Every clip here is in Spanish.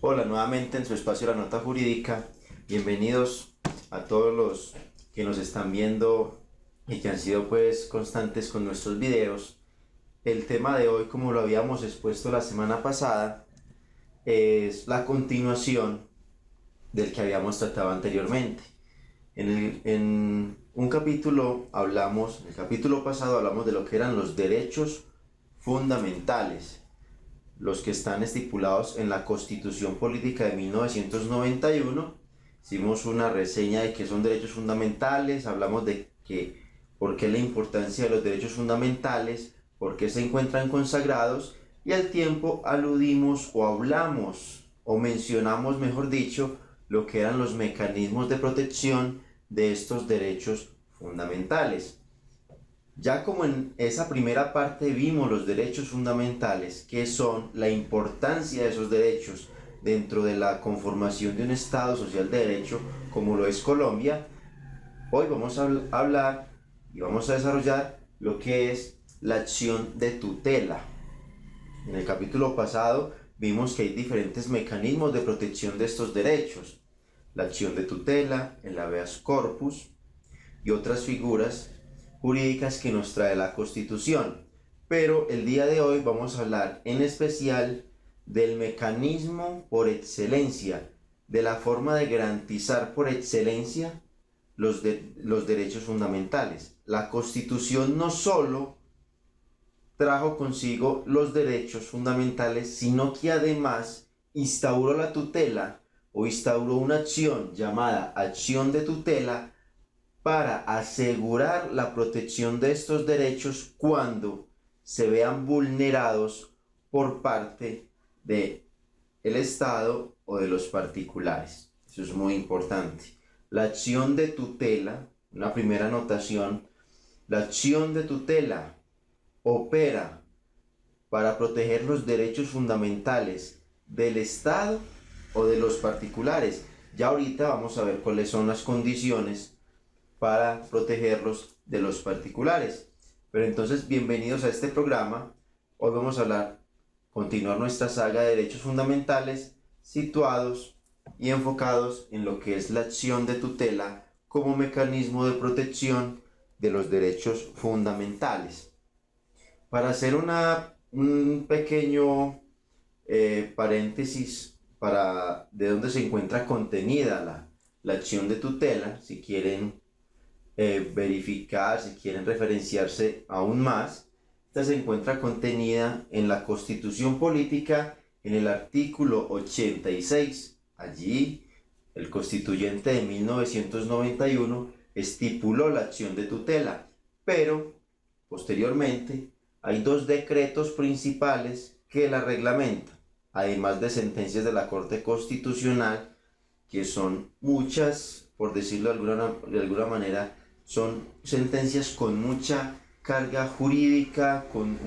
Hola, nuevamente en su espacio La Nota Jurídica. Bienvenidos a todos los que nos están viendo y que han sido pues constantes con nuestros videos. El tema de hoy, como lo habíamos expuesto la semana pasada, es la continuación del que habíamos tratado anteriormente. En un capítulo en el capítulo pasado hablamos de lo que eran los derechos fundamentales, los que están estipulados en la Constitución Política de 1991. Hicimos una reseña de qué son derechos fundamentales, hablamos de por qué la importancia de los derechos fundamentales, por qué se encuentran consagrados, y al tiempo aludimos o hablamos o mencionamos, mejor dicho, lo que eran los mecanismos de protección de estos derechos fundamentales. Ya como en esa primera parte vimos los derechos fundamentales, que son la importancia de esos derechos dentro de la conformación de un Estado social de derecho como lo es Colombia, hoy vamos a hablar y vamos a desarrollar lo que es la acción de tutela. En el capítulo pasado vimos que hay diferentes mecanismos de protección de estos derechos: la acción de tutela, el habeas corpus y otras figuras jurídicas que nos trae la Constitución. Pero el día de hoy vamos a hablar en especial del mecanismo por excelencia, de la forma de garantizar por excelencia los derechos fundamentales. La Constitución no solo trajo consigo los derechos fundamentales, sino que además instauró la tutela o instauró una acción llamada acción de tutela para asegurar la protección de estos derechos cuando se vean vulnerados por parte del Estado o de los particulares. Eso es muy importante. La acción de tutela, una primera anotación, la acción de tutela opera para proteger los derechos fundamentales del Estado o de los particulares. Ya ahorita vamos a ver cuáles son las condiciones para protegerlos de los particulares. Pero entonces, bienvenidos a este programa. Hoy vamos a continuar nuestra saga de derechos fundamentales, situados y enfocados en lo que es la acción de tutela como mecanismo de protección de los derechos fundamentales. Para hacer un pequeño paréntesis de dónde se encuentra contenida la acción de tutela, si quieren verificar, si quieren referenciarse aún más, esta se encuentra contenida en la Constitución Política en el artículo 86. Allí el constituyente de 1991 estipuló la acción de tutela, pero posteriormente hay dos decretos principales que la reglamentan, además de sentencias de la Corte Constitucional, que son muchas, por decirlo de alguna manera. Son sentencias con mucha carga jurídica, con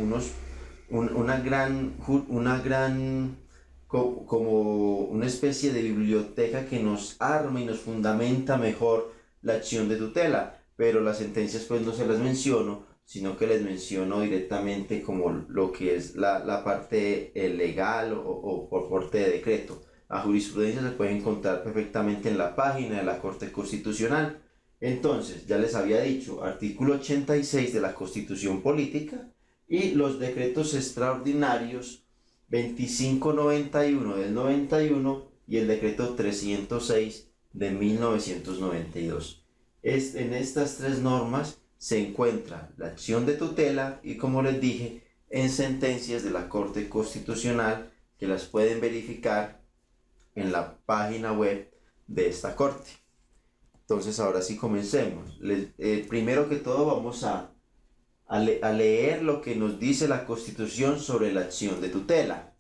como una especie de biblioteca que nos arma y nos fundamenta mejor la acción de tutela. Pero las sentencias pues no se las menciono, sino que les menciono directamente como lo que es la parte legal o por parte de decreto. La jurisprudencia se puede encontrar perfectamente en la página de la Corte Constitucional. Entonces, ya les había dicho, artículo 86 de la Constitución Política y los decretos extraordinarios 2591 del 91 y el decreto 306 de 1992. En estas tres normas se encuentra la acción de tutela y, como les dije, en sentencias de la Corte Constitucional que las pueden verificar en la página web de esta Corte. Entonces, ahora sí comencemos. Primero que todo vamos a leer lo que nos dice la Constitución sobre la acción de tutela.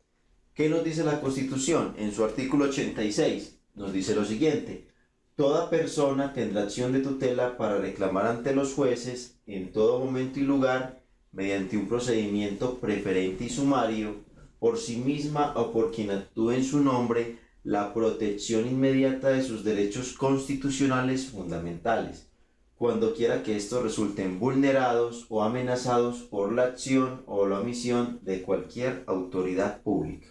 ¿Qué nos dice la Constitución? En su artículo 86 nos dice lo siguiente: toda persona tendrá acción de tutela para reclamar ante los jueces en todo momento y lugar, mediante un procedimiento preferente y sumario, por sí misma o por quien actúe en su nombre, la protección inmediata de sus derechos constitucionales fundamentales, cuando quiera que estos resulten vulnerados o amenazados por la acción o la omisión de cualquier autoridad pública.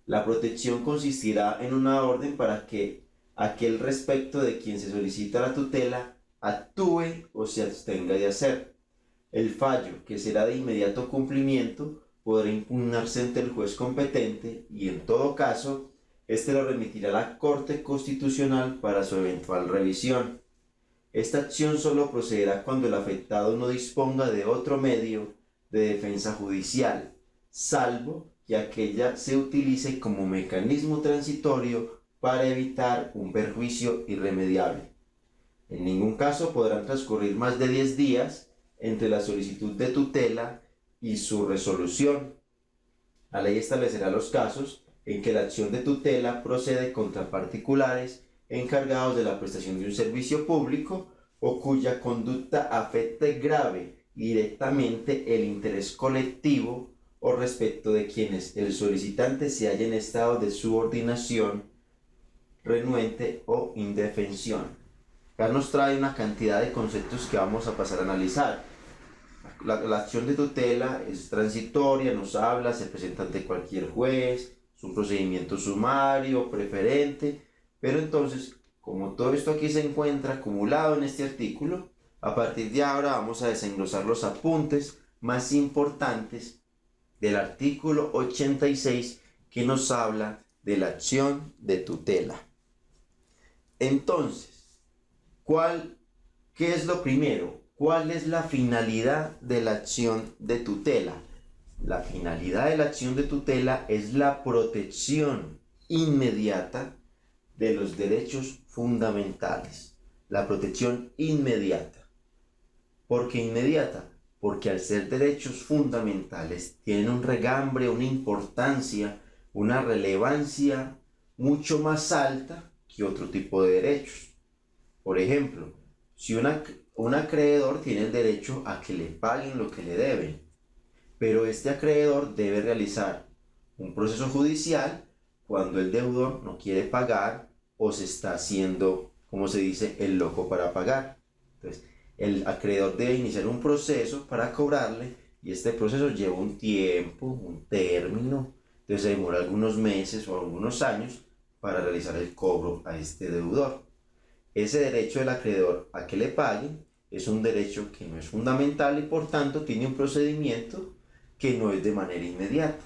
La protección consistirá en una orden para que aquel respecto de quien se solicita la tutela actúe o se abstenga de hacer. El fallo, que será de inmediato cumplimiento, podrá impugnarse ante el juez competente y, en todo caso, éste lo remitirá a la Corte Constitucional para su eventual revisión. Esta acción solo procederá cuando el afectado no disponga de otro medio de defensa judicial, salvo que aquella se utilice como mecanismo transitorio para evitar un perjuicio irremediable. En ningún caso podrán transcurrir más de 10 días entre la solicitud de tutela y su resolución. La ley establecerá los casos en que la acción de tutela procede contra particulares encargados de la prestación de un servicio público o cuya conducta afecte grave y directamente el interés colectivo o respecto de quienes el solicitante se halla en estado de subordinación, renuente o indefensión. Acá nos trae una cantidad de conceptos que vamos a pasar a analizar. La acción de tutela es transitoria, nos habla, se presenta ante cualquier juez, es un procedimiento sumario, preferente, pero entonces, como todo esto aquí se encuentra acumulado en este artículo, a partir de ahora vamos a desenglosar los apuntes más importantes del artículo 86 que nos habla de la acción de tutela. Entonces, ¿qué es lo primero? ¿Cuál es la finalidad de la acción de tutela? La finalidad de la acción de tutela es la protección inmediata de los derechos fundamentales. La protección inmediata. ¿Por qué inmediata? Porque al ser derechos fundamentales tienen un regambre, una importancia, una relevancia mucho más alta que otro tipo de derechos. Por ejemplo, si un acreedor tiene el derecho a que le paguen lo que le deben, pero este acreedor debe realizar un proceso judicial cuando el deudor no quiere pagar o se está haciendo, como se dice, el loco para pagar. Entonces, el acreedor debe iniciar un proceso para cobrarle y este proceso lleva un tiempo, un término, entonces se demora algunos meses o algunos años para realizar el cobro a este deudor. Ese derecho del acreedor a que le paguen es un derecho que no es fundamental y por tanto tiene un procedimiento que no es de manera inmediata.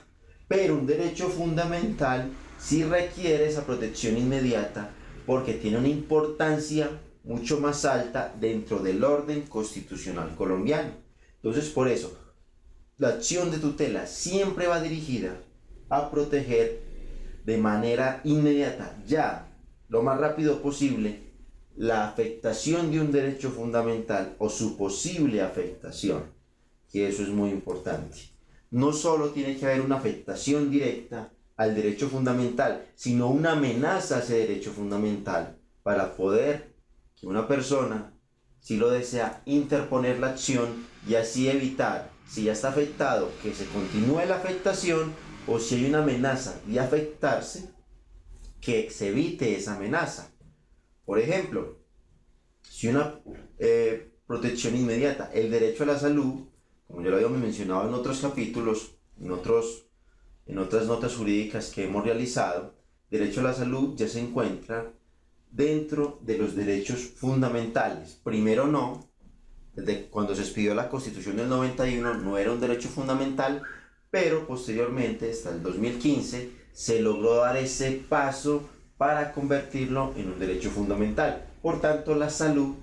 Pero un derecho fundamental sí requiere esa protección inmediata porque tiene una importancia mucho más alta dentro del orden constitucional colombiano. Entonces, por eso, la acción de tutela siempre va dirigida a proteger de manera inmediata, ya, lo más rápido posible, la afectación de un derecho fundamental o su posible afectación, que eso es muy importante. No solo tiene que haber una afectación directa al derecho fundamental, sino una amenaza a ese derecho fundamental para poder que una persona, si lo desea, interponer la acción y así evitar, si ya está afectado, que se continúe la afectación o si hay una amenaza de afectarse, que se evite esa amenaza. Por ejemplo, si una protección inmediata, el derecho a la salud, como ya lo habíamos mencionado en otros capítulos, en otras notas jurídicas que hemos realizado, derecho a la salud ya se encuentra dentro de los derechos fundamentales. Primero no, desde cuando se expidió la Constitución del 91 no era un derecho fundamental, pero posteriormente, hasta el 2015, se logró dar ese paso para convertirlo en un derecho fundamental. Por tanto, la salud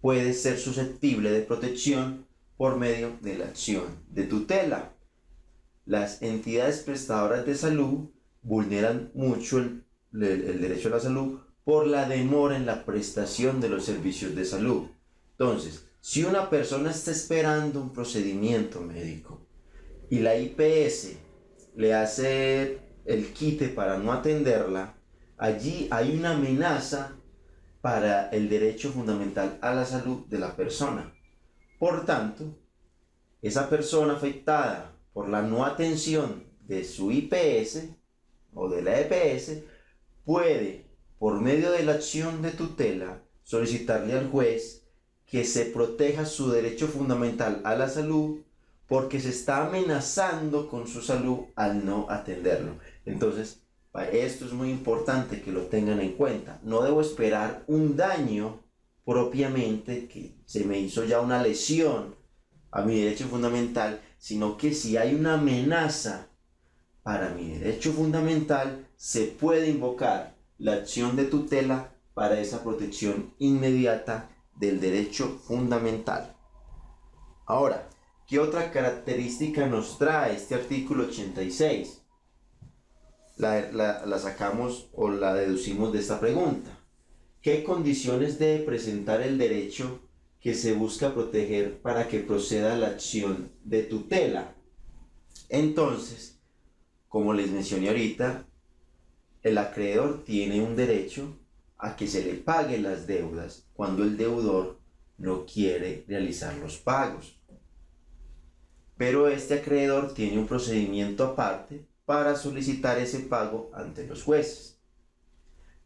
puede ser susceptible de protección por medio de la acción de tutela. Las entidades prestadoras de salud vulneran mucho el derecho a la salud por la demora en la prestación de los servicios de salud. Entonces, si una persona está esperando un procedimiento médico y la IPS le hace el quite para no atenderla, allí hay una amenaza para el derecho fundamental a la salud de la persona. Por tanto, esa persona afectada por la no atención de su IPS o de la EPS puede, por medio de la acción de tutela, solicitarle al juez que se proteja su derecho fundamental a la salud porque se está amenazando con su salud al no atenderlo. Entonces, esto es muy importante que lo tengan en cuenta. No debo esperar un daño propiamente, que se me hizo ya una lesión a mi derecho fundamental, sino que si hay una amenaza para mi derecho fundamental, se puede invocar la acción de tutela para esa protección inmediata del derecho fundamental. Ahora, ¿qué otra característica nos trae este artículo 86? La sacamos o la deducimos de esta pregunta. ¿Qué condiciones debe presentar el derecho que se busca proteger para que proceda la acción de tutela? Entonces, como les mencioné ahorita, el acreedor tiene un derecho a que se le paguen las deudas cuando el deudor no quiere realizar los pagos. Pero este acreedor tiene un procedimiento aparte para solicitar ese pago ante los jueces.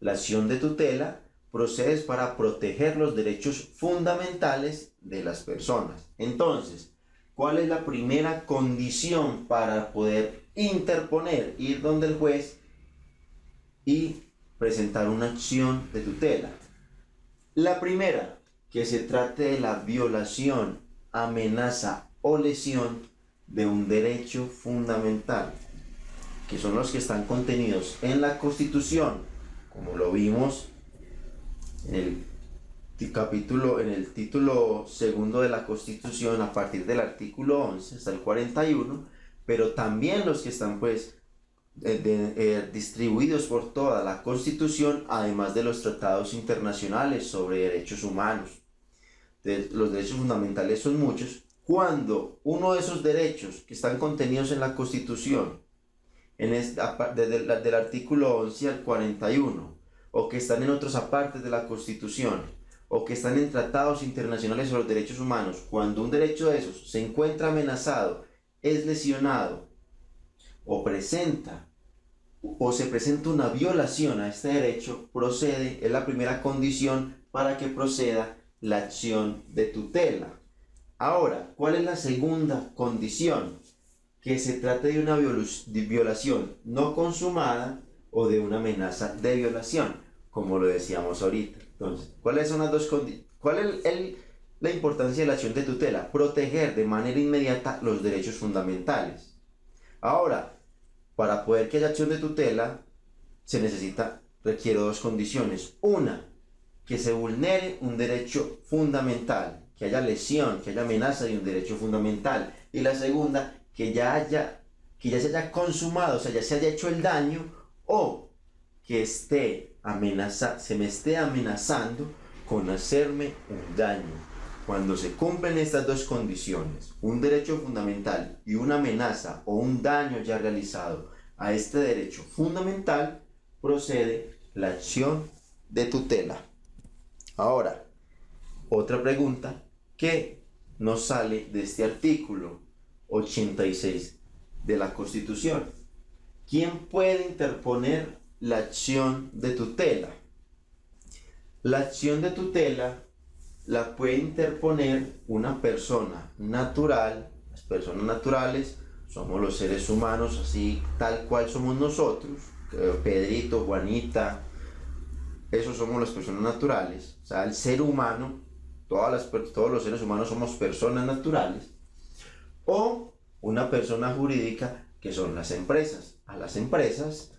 La acción de tutela procede para proteger los derechos fundamentales de las personas. Entonces, ¿cuál es la primera condición para poder interponer, ir donde el juez y presentar una acción de tutela? La primera, que se trate de la violación, amenaza o lesión de un derecho fundamental, que son los que están contenidos en la Constitución, como lo vimos en el título segundo de la Constitución, a partir del artículo 11 hasta el 41, pero también los que están distribuidos por toda la Constitución, además de los tratados internacionales sobre derechos humanos. Los derechos fundamentales son muchos. Cuando uno de esos derechos que están contenidos en la Constitución, desde del artículo 11 al 41, o que están en otras partes de la Constitución, o que están en tratados internacionales sobre los derechos humanos, cuando un derecho de esos se encuentra amenazado, es lesionado, o se presenta una violación a este derecho, es la primera condición para que proceda la acción de tutela. Ahora, ¿cuál es la segunda condición? Que se trate de una violación no consumada o de una amenaza de violación, como lo decíamos ahorita. Entonces, ¿cuáles son las dos condiciones? ¿Cuál es la importancia de la acción de tutela? Proteger de manera inmediata los derechos fundamentales. Ahora, para poder que haya acción de tutela, requiere dos condiciones. Una, que se vulnere un derecho fundamental, que haya lesión, que haya amenaza de un derecho fundamental. Y la segunda, que ya se haya consumado, o sea, ya se haya hecho el daño, o que se me esté amenazando con hacerme un daño. Cuando se cumplen estas dos condiciones, un derecho fundamental y una amenaza o un daño ya realizado a este derecho fundamental, procede la acción de tutela. Ahora, otra pregunta que nos sale de este artículo 86 de la Constitución. ¿Quién puede interponer la acción de tutela? La acción de tutela la puede interponer una persona natural. Las personas naturales somos los seres humanos, así tal cual somos nosotros, Pedrito, Juanita, esos somos las personas naturales. O sea, el ser humano, todos los seres humanos somos personas naturales. O una persona jurídica, que son las empresas. A las empresas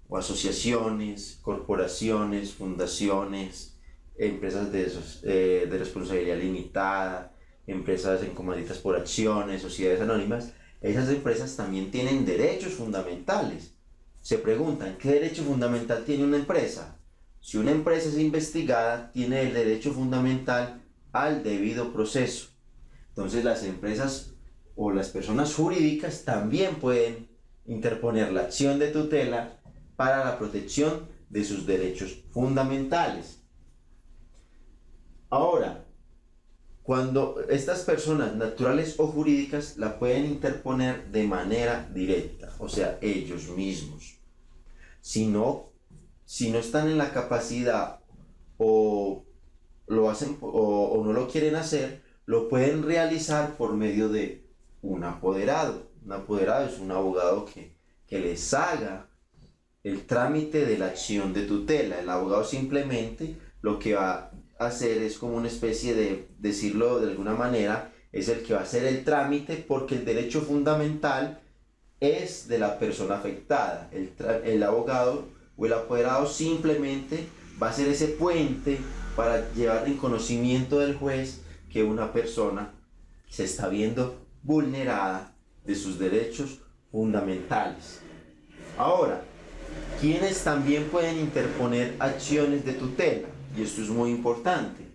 o asociaciones, corporaciones, fundaciones, empresas de responsabilidad limitada, empresas encomaditas por acciones, sociedades anónimas, esas empresas también tienen derechos fundamentales. Se preguntan, ¿qué derecho fundamental tiene una empresa? Si una empresa es investigada, tiene el derecho fundamental al debido proceso. Entonces las empresas o las personas jurídicas también pueden interponer la acción de tutela para la protección de sus derechos fundamentales. Ahora, cuando estas personas naturales o jurídicas la pueden interponer de manera directa, o sea, ellos mismos. Si no están en la capacidad o lo hacen o no lo quieren hacer, lo pueden realizar por medio de un apoderado. Un apoderado es un abogado que les haga el trámite de la acción de tutela. El abogado simplemente lo que va a hacer es como una especie de, decirlo de alguna manera, es el que va a hacer el trámite, porque el derecho fundamental es de la persona afectada. El abogado o el apoderado simplemente va a ser ese puente para llevar en conocimiento del juez que una persona se está viendo vulnerada de sus derechos fundamentales. Ahora, ¿quiénes también pueden interponer acciones de tutela? Y esto es muy importante.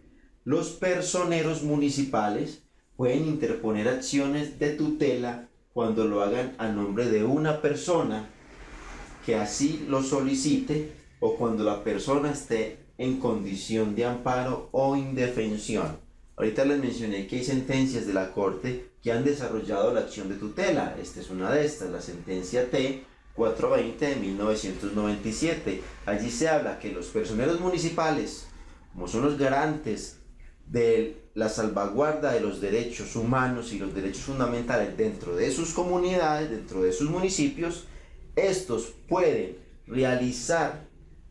Los personeros municipales pueden interponer acciones de tutela cuando lo hagan a nombre de una persona que así lo solicite, o cuando la persona esté en condición de amparo o indefensión. Ahorita les mencioné que hay sentencias de la Corte que han desarrollado la acción de tutela. Esta es una de estas, la sentencia T 420 de 1997. Allí se habla que los personeros municipales, como son los garantes de la salvaguarda de los derechos humanos y los derechos fundamentales dentro de sus comunidades, dentro de sus municipios, estos pueden realizar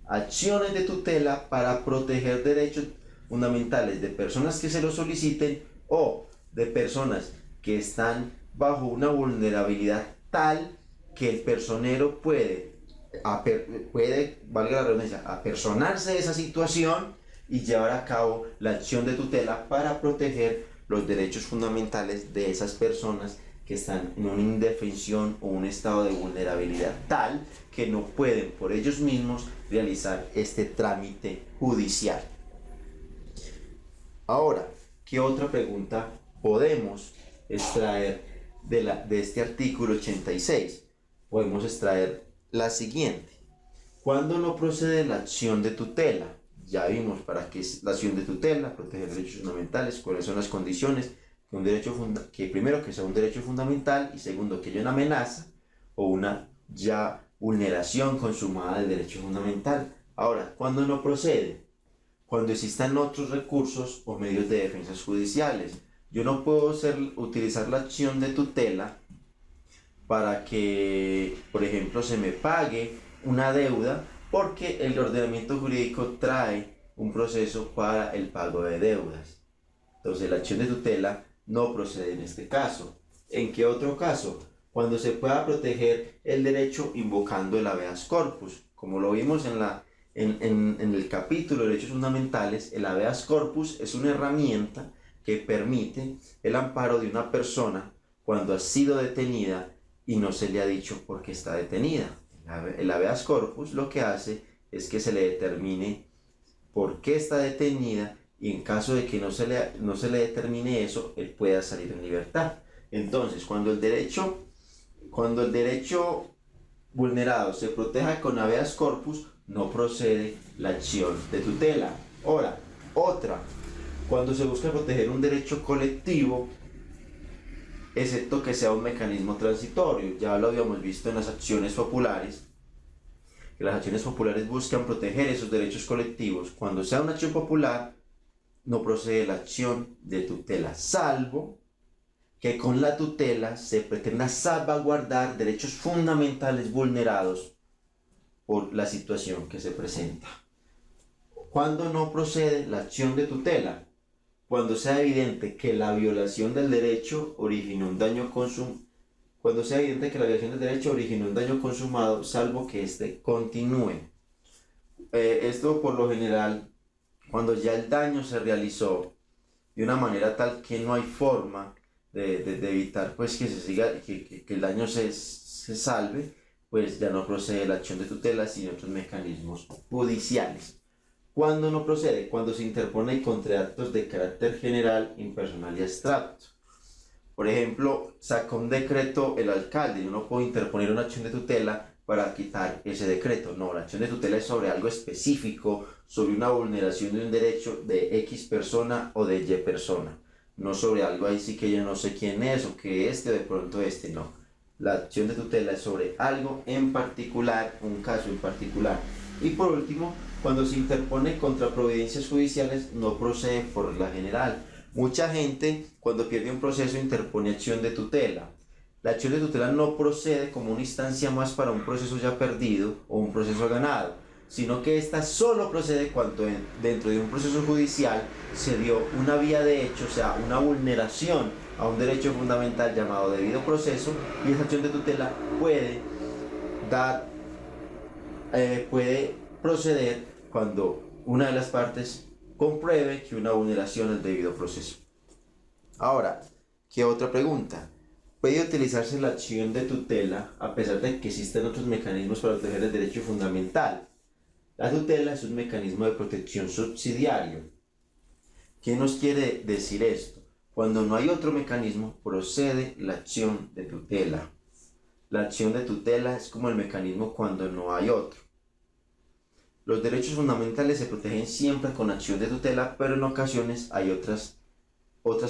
acciones de tutela para proteger derechos fundamentales de personas que se lo soliciten, o de personas que están bajo una vulnerabilidad tal que el personero puede, valga la redundancia, apersonarse de esa situación y llevar a cabo la acción de tutela para proteger los derechos fundamentales de esas personas que están en una indefensión o un estado de vulnerabilidad tal que no pueden por ellos mismos realizar este trámite judicial. Ahora, ¿qué otra pregunta podemos extraer de este artículo 86? Podemos extraer la siguiente. ¿Cuándo no procede la acción de tutela? Ya vimos para qué es la acción de tutela: proteger derechos fundamentales. ¿Cuáles son las condiciones? Que primero, que sea un derecho fundamental, y segundo, que haya una amenaza o una ya vulneración consumada del derecho fundamental. Ahora, ¿cuándo no procede? Cuando existan otros recursos o medios de defensa judiciales. Yo no puedo utilizar la acción de tutela para que, por ejemplo, se me pague una deuda, porque el ordenamiento jurídico trae un proceso para el pago de deudas. Entonces, la acción de tutela no procede en este caso. ¿En qué otro caso? Cuando se pueda proteger el derecho invocando el habeas corpus. Como lo vimos en el capítulo de derechos fundamentales, el habeas corpus es una herramienta que permite el amparo de una persona cuando ha sido detenida y no se le ha dicho por qué está detenida. El habeas corpus lo que hace es que se le determine por qué está detenida, y en caso de que no se le determine eso, él pueda salir en libertad. Entonces, cuando el derecho vulnerado se proteja con habeas corpus, no procede la acción de tutela. Ahora, cuando se busca proteger un derecho colectivo, excepto que sea un mecanismo transitorio. Ya lo habíamos visto en las acciones populares, que las acciones populares buscan proteger esos derechos colectivos. Cuando sea una acción popular, no procede la acción de tutela, salvo que con la tutela se pretenda salvaguardar derechos fundamentales vulnerados por la situación que se presenta. ¿Cuándo no procede la acción de tutela? Cuando sea evidente que la violación del derecho originó un daño consumado, salvo que éste continúe. Esto por lo general, cuando ya el daño se realizó de una manera tal que no hay forma de evitar pues que el daño se salve, pues ya no procede la acción de tutela sino otros mecanismos judiciales. ¿Cuándo no procede? Cuando se interpone contra actos de carácter general, impersonal y abstracto. Por ejemplo, saca un decreto el alcalde, yo no puedo interponer una acción de tutela para quitar ese decreto. No, la acción de tutela es sobre algo específico, sobre una vulneración de un derecho de X persona o de Y persona. No sobre algo ahí sí que yo no sé quién es, o que o de pronto no. La acción de tutela es sobre algo en particular, un caso en particular. Y por último, cuando se interpone contra providencias judiciales, no procede por regla general. Mucha gente cuando pierde un proceso interpone acción de tutela. La acción de tutela no procede como una instancia más para un proceso ya perdido o un proceso ganado, sino que esta solo procede cuando dentro de un proceso judicial se dio una vía de hecho, o sea, una vulneración a un derecho fundamental llamado debido proceso, y esa acción de tutela puede proceder cuando una de las partes compruebe que una vulneración al debido proceso. Ahora, ¿qué otra pregunta? ¿Puede utilizarse la acción de tutela a pesar de que existen otros mecanismos para proteger el derecho fundamental? La tutela es un mecanismo de protección subsidiario. ¿Qué nos quiere decir esto? Cuando no hay otro mecanismo, procede la acción de tutela. La acción de tutela es como el mecanismo cuando no hay otro. Los derechos fundamentales se protegen siempre con acción de tutela, pero en ocasiones hay otras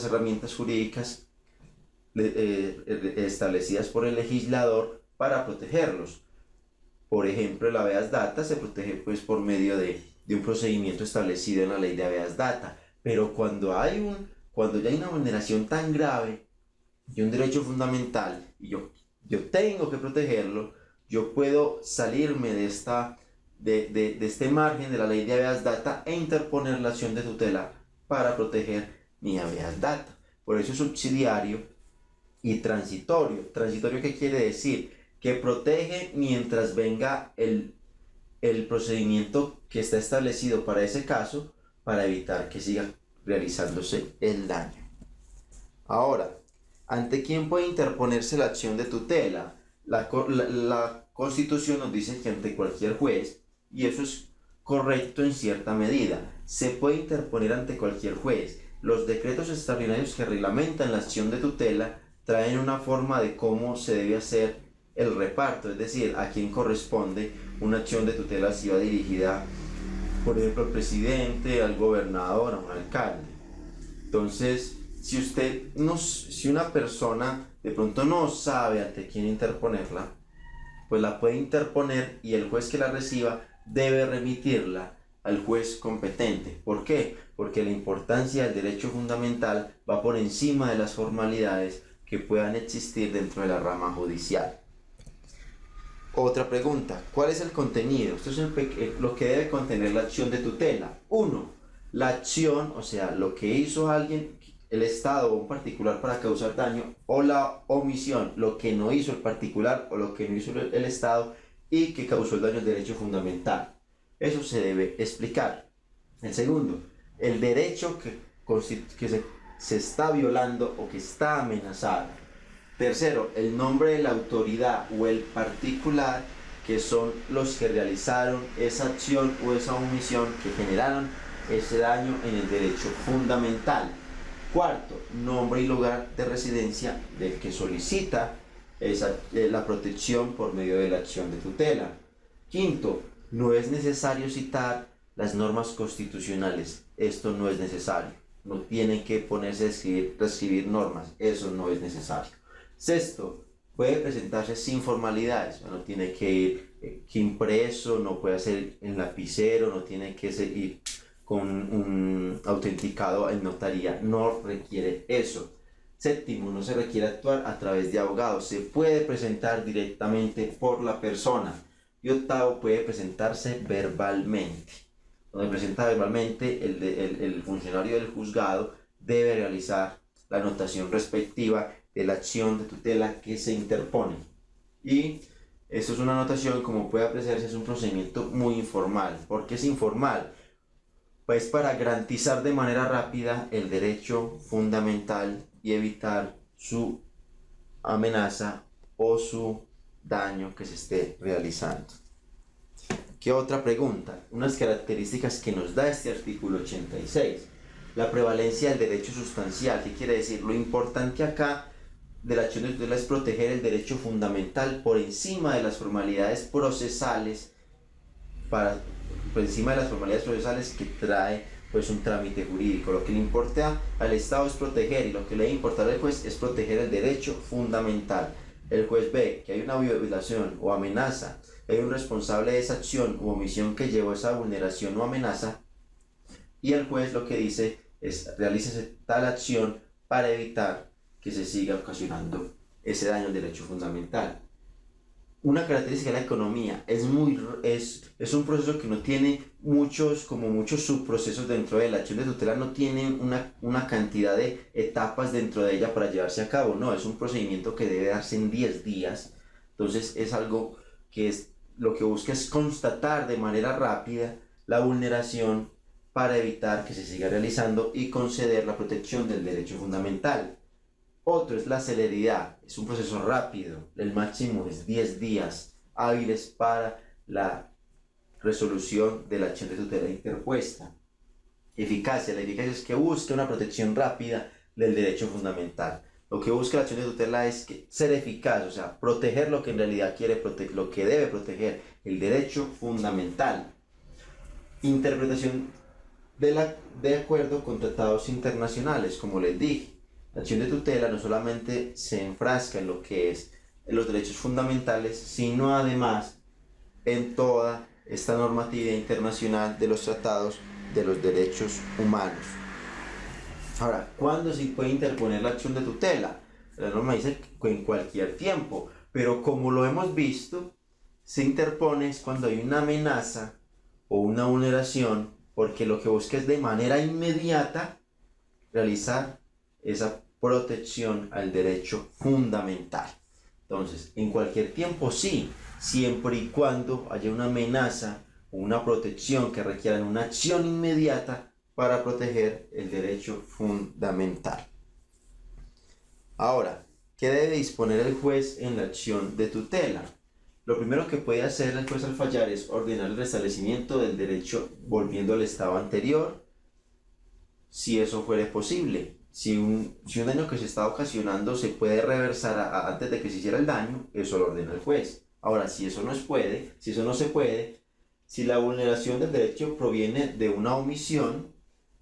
herramientas jurídicas establecidas por el legislador para protegerlos. Por ejemplo, el habeas data se protege pues por medio de un procedimiento establecido en la ley de habeas data, pero cuando ya hay una vulneración tan grave de un derecho fundamental y yo tengo que protegerlo, yo puedo salirme de este margen de la ley de habeas data e interponer la acción de tutela para proteger mi habeas data. Por eso es subsidiario y transitorio. ¿Transitorio qué quiere decir? Que protege mientras venga el procedimiento que está establecido para ese caso, para evitar que siga realizándose el daño. Ahora, ¿ante quién puede interponerse la acción de tutela? La Constitución nos dice que ante cualquier juez, y eso es correcto en cierta medida. Se puede interponer ante cualquier juez. Los decretos extraordinarios que reglamentan la acción de tutela traen una forma de cómo se debe hacer el reparto, es decir, a quién corresponde una acción de tutela si va dirigida, por ejemplo, al presidente, al gobernador, a un alcalde. Entonces, si una persona de pronto no sabe ante quién interponerla, pues la puede interponer y el juez que la reciba debe remitirla al juez competente. ¿Por qué? Porque la importancia del derecho fundamental va por encima de las formalidades que puedan existir dentro de la rama judicial. Otra pregunta, ¿cuál es el contenido? Esto es lo que debe contener la acción de tutela. 1. La acción, o sea, lo que hizo alguien, el Estado o un particular para causar daño, o la omisión, lo que no hizo el particular o lo que no hizo el Estado y que causó el daño al derecho fundamental. Eso se debe explicar. El segundo, el derecho que se está violando o que está amenazado. Tercero, el nombre de la autoridad o el particular, que son los que realizaron esa acción o esa omisión que generaron ese daño en el derecho fundamental. Cuarto, nombre y lugar de residencia del que solicita la protección por medio de la acción de tutela. Quinto, no es necesario citar las normas constitucionales. Esto no es necesario. No tienen que ponerse a reescribir normas. Eso no es necesario. Sexto, puede presentarse sin formalidades. No tiene que ir impreso, no puede ser en lapicero, no tiene que ir con un autenticado en notaría. No requiere eso. Séptimo, no se requiere actuar a través de abogados. Se puede presentar directamente por la persona. Y octavo, puede presentarse verbalmente. Cuando presenta verbalmente, el funcionario del juzgado debe realizar la anotación respectiva de la acción de tutela que se interpone. Y esto es una anotación, como puede apreciarse, es un procedimiento muy informal. ¿Por qué es informal? Pues para garantizar de manera rápida el derecho fundamental y evitar su amenaza o su daño que se esté realizando. ¿Qué otra pregunta? Unas características que nos da este artículo 86. La prevalencia del derecho sustancial. ¿Qué quiere decir? Lo importante acá de la acción de tutela es proteger el derecho fundamental por encima de las formalidades procesales, por encima de las formalidades procesales que trae pues un trámite jurídico. Lo que le importa al Estado es proteger, y lo que le debe importar al juez es proteger el derecho fundamental. El juez ve que hay una violación o amenaza, hay un responsable de esa acción u omisión que llevó a esa vulneración o amenaza, y el juez lo que dice realícese tal acción para evitar que se siga ocasionando ese daño al derecho fundamental. Una característica de la economía es un proceso que no tiene muchos subprocesos dentro de la acción de tutela, no tiene una cantidad de etapas dentro de ella para llevarse a cabo, no, es un procedimiento que debe darse en 10 días, entonces es algo que lo que busca es constatar de manera rápida la vulneración para evitar que se siga realizando y conceder la protección del derecho fundamental. Otro es la celeridad, es un proceso rápido, el máximo es 10 días hábiles para la resolución de la acción de tutela interpuesta. Eficacia, la eficacia es que busca una protección rápida del derecho fundamental. Lo que busca la acción de tutela es ser eficaz, o sea, proteger lo que en realidad quiere proteger, lo que debe proteger, el derecho fundamental. Interpretación de acuerdo con tratados internacionales, como les dije. La acción de tutela no solamente se enfrasca en lo que es los derechos fundamentales, sino además en toda esta normatividad internacional de los tratados de los derechos humanos. Ahora, ¿cuándo se puede interponer la acción de tutela? La norma dice que en cualquier tiempo, pero como lo hemos visto, se interpone es cuando hay una amenaza o una vulneración, porque lo que busca es de manera inmediata realizar esa protección al derecho fundamental. Entonces, en cualquier tiempo sí, siempre y cuando haya una amenaza o una protección que requieran una acción inmediata para proteger el derecho fundamental. Ahora, ¿qué debe disponer el juez en la acción de tutela? Lo primero que puede hacer el juez al fallar es ordenar el restablecimiento del derecho volviendo al estado anterior, si eso fuere posible. Si un daño que se está ocasionando se puede reversar antes de que se hiciera el daño, eso lo ordena el juez. Ahora, si eso no se puede, si la vulneración del derecho proviene de una omisión,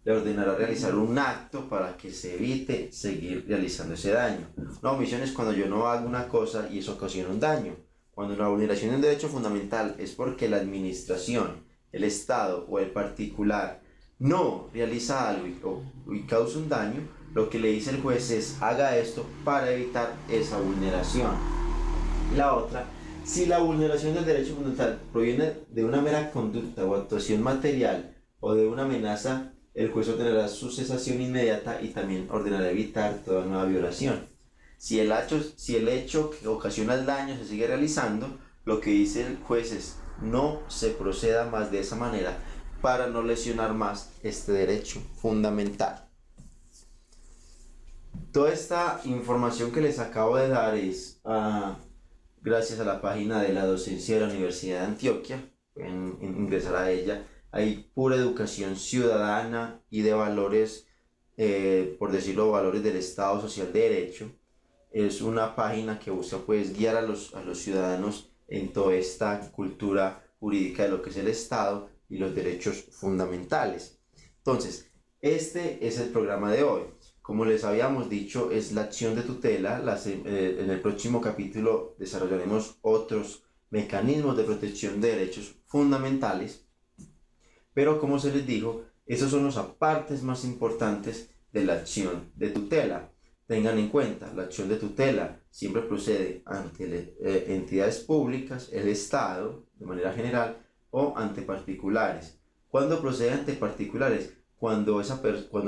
le ordenará realizar un acto para que se evite seguir realizando ese daño. Una omisión es cuando yo no hago una cosa y eso ocasiona un daño. Cuando la vulneración de un derecho fundamental es porque la administración, el Estado o el particular no realiza algo y causa un daño, lo que le dice el juez es haga esto para evitar esa vulneración. La otra, si la vulneración del derecho fundamental proviene de una mera conducta o actuación material o de una amenaza, el juez ordenará su cesación inmediata y también ordenará evitar toda nueva violación. Si el hecho que ocasiona el daño se sigue realizando, lo que dice el juez es no se proceda más de esa manera para no lesionar más este derecho fundamental. Toda esta información que les acabo de dar es gracias a la página de la docencia de la Universidad de Antioquia. Pueden ingresar a ella. Hay pura educación ciudadana y de valores, por decirlo, valores del Estado Social de Derecho. Es una página que busca pues guiar a los ciudadanos en toda esta cultura jurídica de lo que es el Estado y los derechos fundamentales. Entonces, este es el programa de hoy. Como les habíamos dicho, es la acción de tutela. En el próximo capítulo desarrollaremos otros mecanismos de protección de derechos fundamentales. Pero como se les dijo, esos son los apartes más importantes de la acción de tutela. Tengan en cuenta, la acción de tutela siempre procede ante entidades públicas, el Estado de manera general, o ante particulares. ¿Cuándo procede ante particulares? Cuando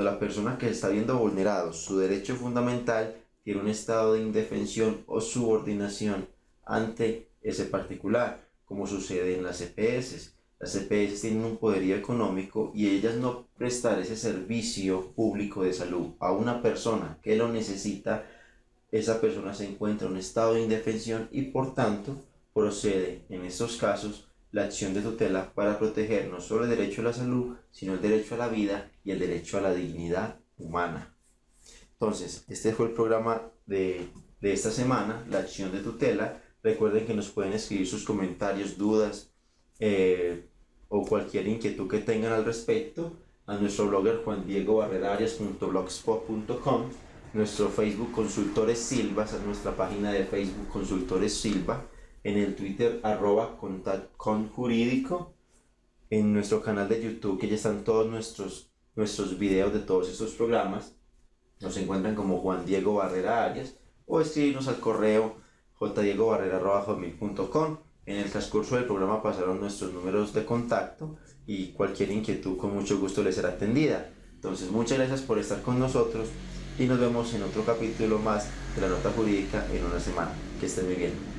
la persona que está viendo vulnerado su derecho fundamental tiene un estado de indefensión o subordinación ante ese particular, como sucede en las EPS. Las EPS tienen un poderío económico y ellas no prestar ese servicio público de salud a una persona que lo necesita, esa persona se encuentra en un estado de indefensión y por tanto procede en estos casos la acción de tutela para proteger no solo el derecho a la salud, sino el derecho a la vida y el derecho a la dignidad humana. Entonces, este fue el programa de esta semana, la acción de tutela. Recuerden que nos pueden escribir sus comentarios, dudas o cualquier inquietud que tengan al respecto a nuestro blogger juandiegobarrerarias.blogspot.com, nuestro Facebook Consultores Silva, esa es nuestra página de Facebook Consultores Silva, en el Twitter @conjurídico, en nuestro canal de YouTube que ya están todos nuestros nuestros videos de todos estos programas. Nos encuentran como Juan Diego Barrera Arias o escribirnos al correo jdiegobarrera@hotmail.com. En el transcurso del programa pasaron nuestros números de contacto y cualquier inquietud con mucho gusto les será atendida. Entonces, muchas gracias por estar con nosotros y nos vemos en otro capítulo más de la Nota Jurídica en una semana. Que estén muy bien.